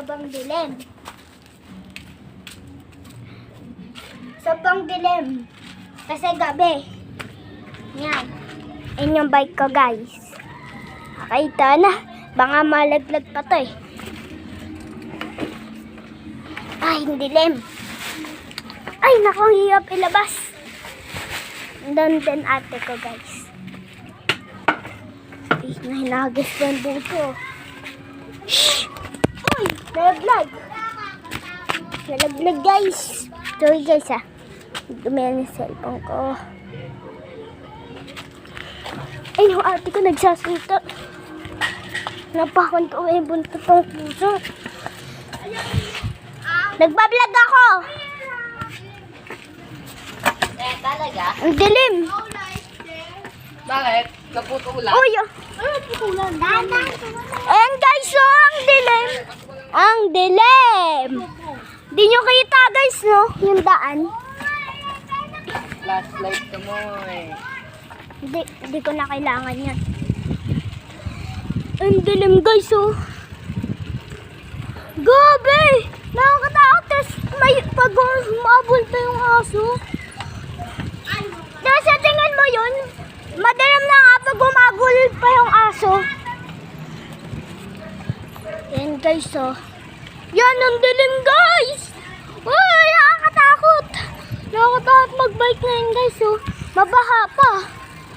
sobrang dilim. Sobrang dilim. Kasi gabi. Yan. Yan yung bike ko, guys. Nakita na. Baka malaglag pa to eh. Ay, ang dilim. Ay, naku, ang hirap ilabas. Doon din ate ko, guys. Ay, hinagis ko yung buto. Shhh! Uy, nalaglag. Nalaglag, guys. Sorry, guys, ha. Dumihan yung cellphone ko. Ay, yung ate ko nagsasalita. Napakon ko yung buntot ng puso. Nagbablog ako. Talaga? Ang dilim. Bakit? Kaputulan? Uy, putulan. Ayan, guys, oh, ang dilim. Ang dilim. Di nyo kita, guys, no? Yung daan. Flashlight ka mo eh. Hindi ko na kailangan yan. Ang dilim, guys, oh. Gabi! Nakakatakot. Tapos may pag umabol pa yung aso. Tapos sa tingin mo yun, madilim na nga pag umagul pa yung aso. Yan, guys, oh. Yan, ang dilim, guys! Uy, nakakatakot! Nakakatakot mag-bike ngayon, guys, oh. Mabaha pa.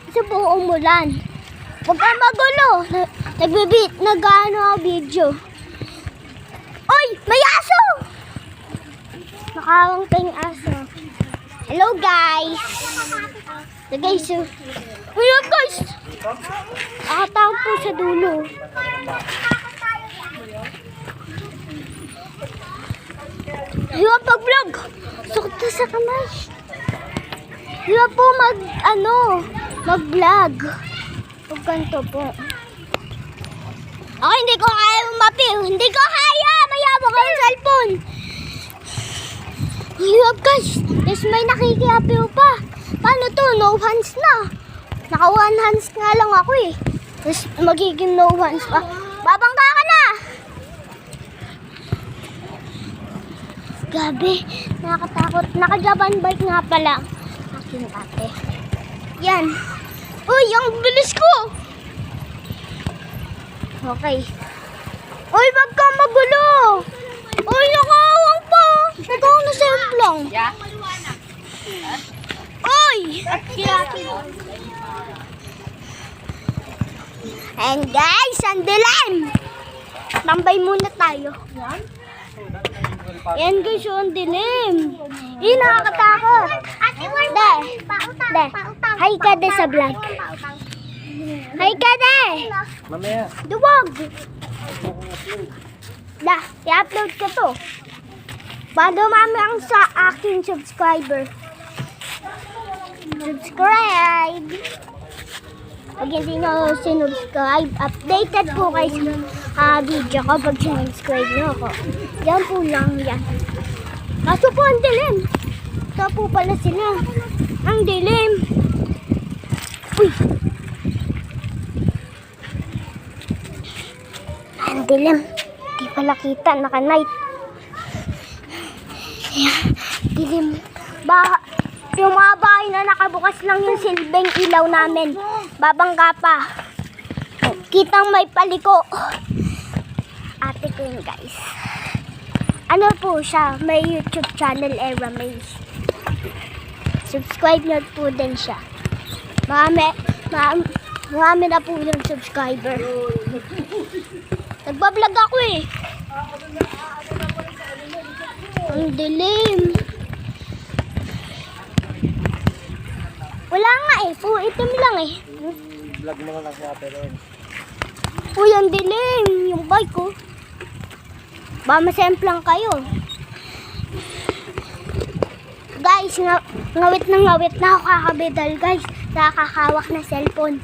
Kasi buong umulan. Huwag kang magulo. Nag-ano ako video. Uy! May aso! Nakawang tayong aso. Hello, guys! So, guys, oh. Uy, guys! Nakatawag po sa dulo. Hiwa pag-vlog! Sukot na sa kamay. Hiwa po mag-vlog. Huwag ganito po. Ako hindi ko kaya umapiw. Hindi ko kaya! Mayabang ko yung cellphone. Hiwa guys! Tapos may nakikiapiw pa. Paano to? No hands na. Naka one hands nga lang ako eh. Tapos magiging no hands pa. Babangga ka na! Gabi, nakakatakot. Naka-Japan bike nga pala. Aking ate. Yan. Uy, ang bilis ko! Okay. Uy, wag kang magulo! Uy, nakawang pa! Ikaw na semplang. Yeah? Uy! And guys, ang dilim! Tambay muna tayo. Yan guys, ang dilim. Nakakatakot. De. Hi ka de sa vlog. Hi ka de. Mamaya. Duwag. I-upload ka to. Para dumami ang sa aking subscriber. Subscribe. Pag hindi nyo sinubscribe, updated po kayo sa video ko pag sinubscribe nyo ako. Yan po lang yan. Kaso po ang dilim. Ito po pala sila. Ang dilim. Uy. Ang dilim. Di pala kita. Naka-night. Ayan. Dilim. Yung mga bahay na nakabukas lang yung silbing ilaw namin. Babangga pa. Kitang may paliko. Ate ko yun, guys. Ano po siya? May YouTube channel, Era Maze. Subscribe nyo po din siya. Marami na po yung subscriber. Nagbablog ako eh. Ang dilim. Wala nga eh. Puro itim lang eh. Vlog mo lang sa pero. Uy, ang dilim. Yung bike ko. Ba masemplang kayo. Guys, ngawit na ako kakabidal, guys. Nakakahawak na cellphone.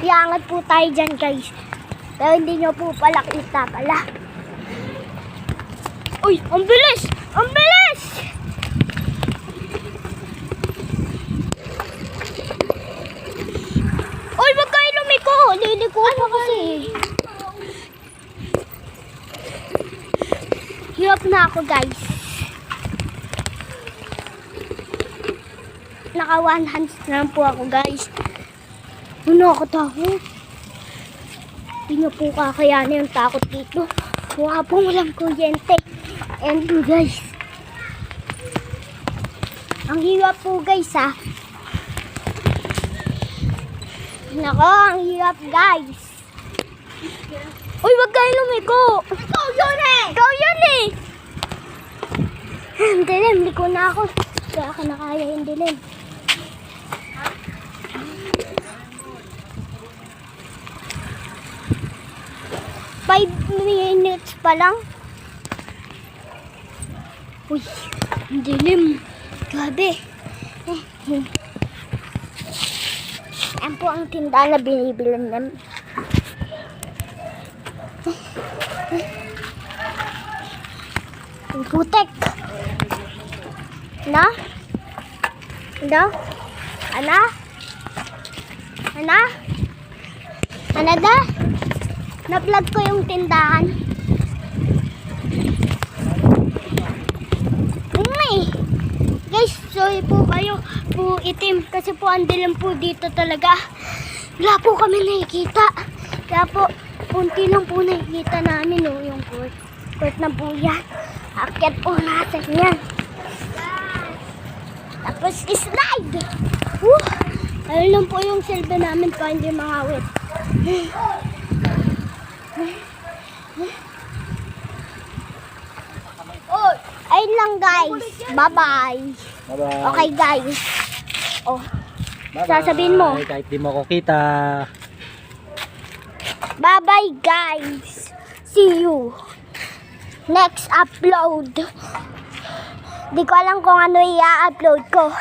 Iangat po tayo dyan, guys. Pero hindi nyo po pala kita pala. Uy, ang bilis! Ang bilis! Uy, wag kayo lumiko. Liliko pa kasi. na ako guys. Naka one hands na lang po ako guys. Ano ako takot? Hindi nyo po kakayanin yung takot dito. Mukha pong walang kuryente. And guys, ang hirap po guys ha. Nako, ang hirap guys. Uy, wag kayo lumiko. Ikaw yun eh. Ikaw yun eh. Ang dilim, liko na ako. Kaya ka na kaya yung dilim. 5 minutes pa lang. Uy, ang dilim. Grabe. Yan po ang tindahan na binibilan namin. Ang putek. Ano? Ano? Ano? Ano? Ano da? Na-vlog ko yung tindahan. Guys, sorry po kayo po itim kasi po ang dilim po dito talaga. Wala po kami nakikita. Kaya po, punti lang po nakikita namin yung court. Court na po yan. Akyat po natin yan. Tapos slide. Ayun lang po yung silbi namin pa hindi mangawit. Ayun lang guys. Bye-bye. Bye-bye. Okay guys. Oh, Bye-bye. sasabihin mo. Kahit di mo ko kita. Bye-bye guys. See you. Next upload. Di ko alam kung ano i-upload ko.